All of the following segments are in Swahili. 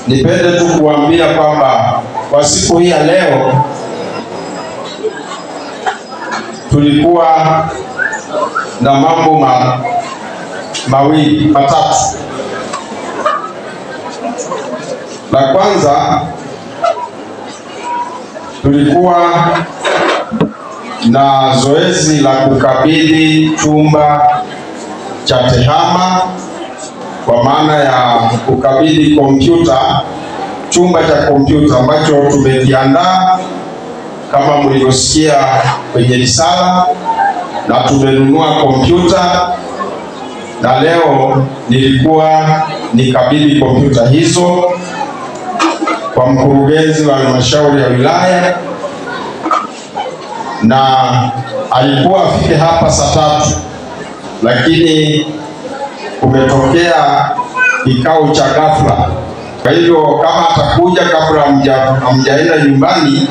Nipende tu kuambia kwamba kwa siku hii ya leo tulikuwa na mambo matatu. La kwanza, tulikuwa na zoezi la kukabidhi chumba cha TEHAMA, kwa maana ya kukabidhi kompyuta, chumba cha kompyuta ambacho tumekiandaa kama mlivyosikia kwenye risala, na tumenunua kompyuta, na leo nilikuwa nikabidhi kompyuta hizo kwa mkurugenzi wa halmashauri ya wilaya, na alikuwa afike hapa saa 3, lakini kumetokea kikao cha ghafla. Kwa hivyo kama atakuja kabla hamjaenda nyumbani,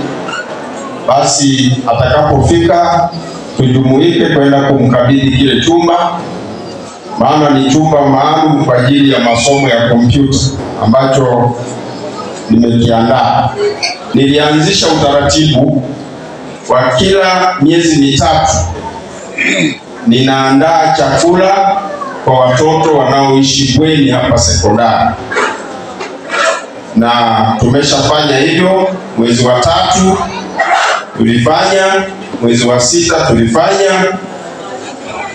basi atakapofika tujumuike kwenda kumkabidhi kile chumba, maana ni chumba maalum kwa ajili ya masomo ya kompyuta ambacho nimekiandaa. Nilianzisha utaratibu wa kila miezi mitatu ninaandaa chakula kwa watoto wanaoishi bweni hapa sekondari, na tumeshafanya hivyo. Mwezi wa 3 tulifanya, mwezi wa 6 tulifanya,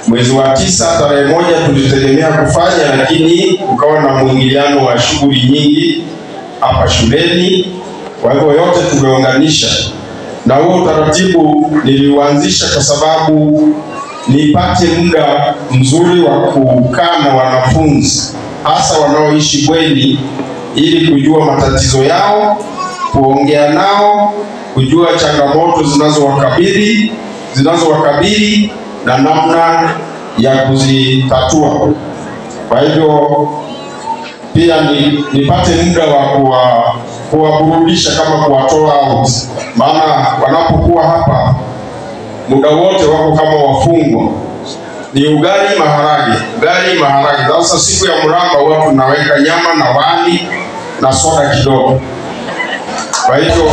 mwezi wa 9 tarehe 1 tulitegemea kufanya, lakini ukawa na mwingiliano wa shughuli nyingi hapa shuleni. Kwa hivyo yote tumeunganisha, na huo utaratibu niliuanzisha kwa sababu nipate muda mzuri wa kukaa na wanafunzi hasa wanaoishi bweni, ili kujua matatizo yao, kuongea nao, kujua changamoto zinazowakabili na namna ya kuzitatua. Kwa hivyo pia nipate muda wa kuwaburudisha kama kuwatoa out, maana wanapokuwa hapa muda wote wako kama wafungwa. Ni ugali maharage. Sasa siku ya mramba watu naweka nyama na wali na soda kidogo. Kwa hivyo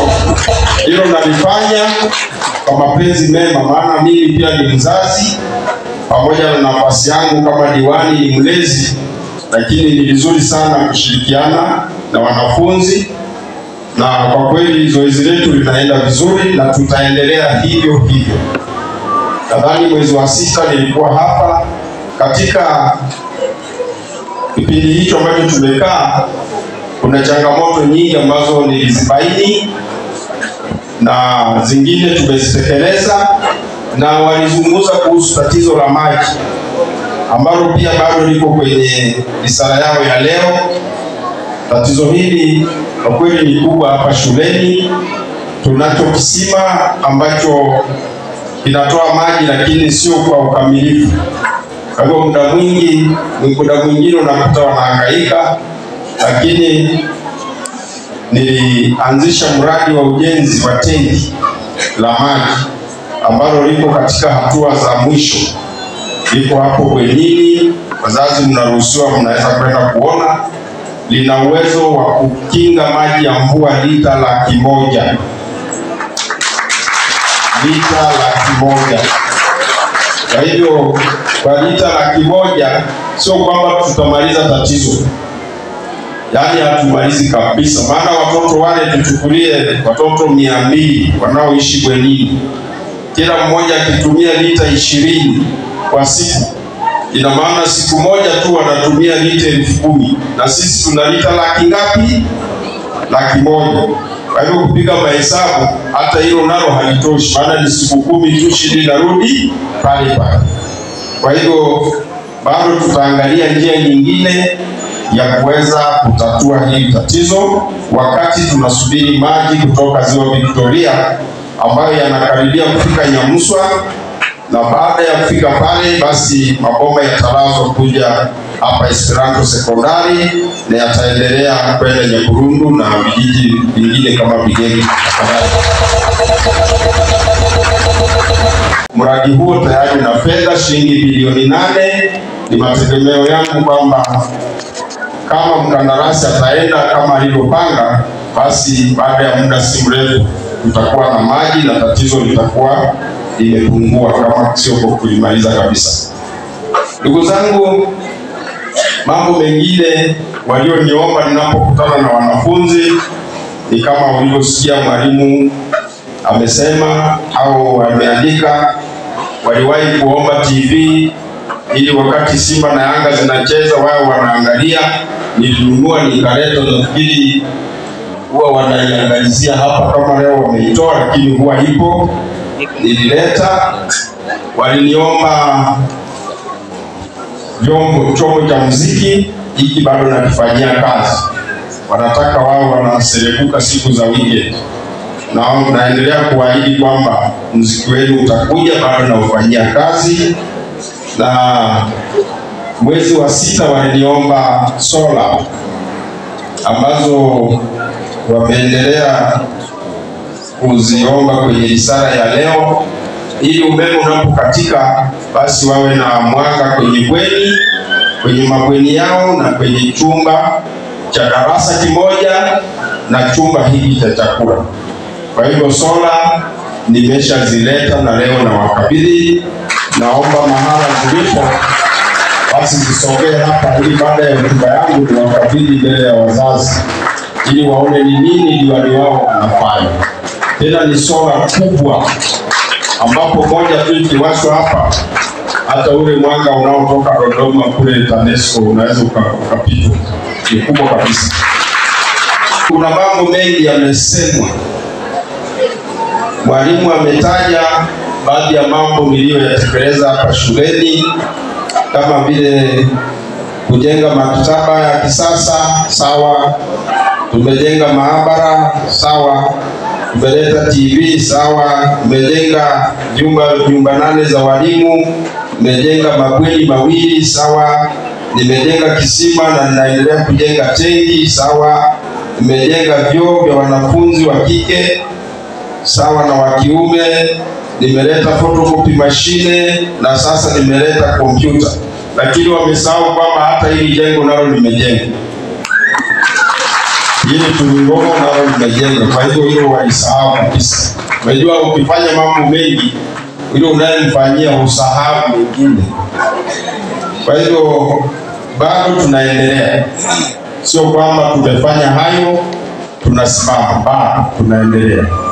hilo nalifanya kwa mapenzi mema, maana mimi pia ni mzazi, pamoja na nafasi yangu kama diwani ni mlezi, lakini ni vizuri sana kushirikiana na wanafunzi, na kwa kweli zoezi letu linaenda vizuri na tutaendelea hivyo hivyo. Nadhani mwezi wa 6 nilikuwa hapa. Katika kipindi hicho ambacho tumekaa, kuna changamoto nyingi ambazo nilizibaini na zingine tumezitekeleza, na walizungumza kuhusu tatizo la maji ambalo pia bado liko kwenye risala yao ya leo. Tatizo hili kwa kweli ni kubwa hapa shuleni. Tunacho kisima ambacho kinatoa maji lakini sio kwa ukamilifu. Kwa hivyo muda mwingine unakuta wanahangaika, lakini nilianzisha mradi wa ujenzi wa tenki la maji ambalo liko katika hatua za mwisho. Liko hapo bwenini, wazazi mnaruhusiwa, mnaweza kwenda kuona. Lina uwezo wa kukinga maji ya mvua lita 100,000. Lita 100,000. Kwa hivyo kwa lita 100,000 sio kwamba tutamaliza tatizo, yaani hatumalizi kabisa, maana watoto wale, tuchukulie watoto 200 wanaoishi bwenini, kila mmoja akitumia lita 20 kwa siku, ina maana siku moja tu wanatumia lita 10,000, na sisi tuna lita ngapi? 100,000. Kwa hivyo kupiga mahesabu, hata hilo nalo halitoshi, maana ni siku 10 tu, shida narudi pale pale. Kwa hivyo bado tutaangalia njia nyingine ya kuweza kutatua hili tatizo, wakati tunasubiri maji kutoka Ziwa Victoria ambayo yanakaribia kufika Nyamuswa, na baada ya kufika pale basi mabomba yatalazwa kuja hapa Esperanto Sekondari, na yataendelea kwenda Nyaburundu na vijiji vingine kama Bigeni. Mradi huo tayari na fedha shilingi bilioni 8. Ni mategemeo yangu kwamba kama mkandarasi ataenda kama alivyopanga, basi baada ya muda si mrefu tutakuwa na maji na tatizo litakuwa limepungua, kama sio kulimaliza kabisa. Ndugu zangu, mambo mengine walioniomba ninapokutana na wanafunzi ni kama ulivyosikia mwalimu amesema au ameandika, waliwahi kuomba TV ili wakati Simba na Yanga zinacheza wao wanaangalia. Nilinunua nikaleta, nafikiri huwa wanaiangalizia hapa, kama leo wameitoa lakini huwa ipo, nilileta. Waliniomba chombo cha muziki, hiki bado nakifanyia kazi. Wanataka wao wanaserebuka siku za weekend, na naendelea kuahidi kwamba muziki wenu utakuja, bado naufanyia kazi. Na mwezi wa 6 waliniomba sola ambazo wameendelea kuziomba kwenye risala ya leo, ili umeme unapokatika basi wawe na mwanga kwenye mabweni yao na kwenye chumba cha darasa kimoja na chumba hiki cha chakula. Kwa hivyo sola nimeshazileta na leo na wakabidhi. Naomba mahala zilipo basi zisogee hapa, ili baada ya hotuba yangu niwakabidhi mbele ya wazazi, ili waone ni nini diwani wao wanafanya. Tena ni sola kubwa ambapo moja tu ikiwashwa hapa, hata ule mwanga unaotoka Dodoma kule TANESCO unaweza ukapita. Ni kubwa kabisa. Kuna mambo mengi yamesemwa. Mwalimu ametaja baadhi ya mambo niliyoyatekeleza hapa shuleni, kama vile kujenga maktaba ya kisasa, sawa. Tumejenga maabara, sawa. Tumeleta TV, sawa. Tumejenga vyumba 8 za walimu. Tumejenga mabweni 2, sawa. Nimejenga kisima na ninaendelea kujenga tenki, sawa. Nimejenga vyoo vya wanafunzi wa kike, sawa, na wa kiume. Nimeleta photocopy machine na sasa nimeleta kompyuta. Lakini wamesahau kwamba hata hili jengo nalo limejenga. Hili tulilomo nalo limejenga. Kwa hivyo hilo walisahau kabisa. Unajua ukifanya mambo mengi, hilo unayemfanyia usahau mengine. Kwa hivyo bado tunaendelea. Sio kwamba tumefanya hayo tunasimama, bado tunaendelea.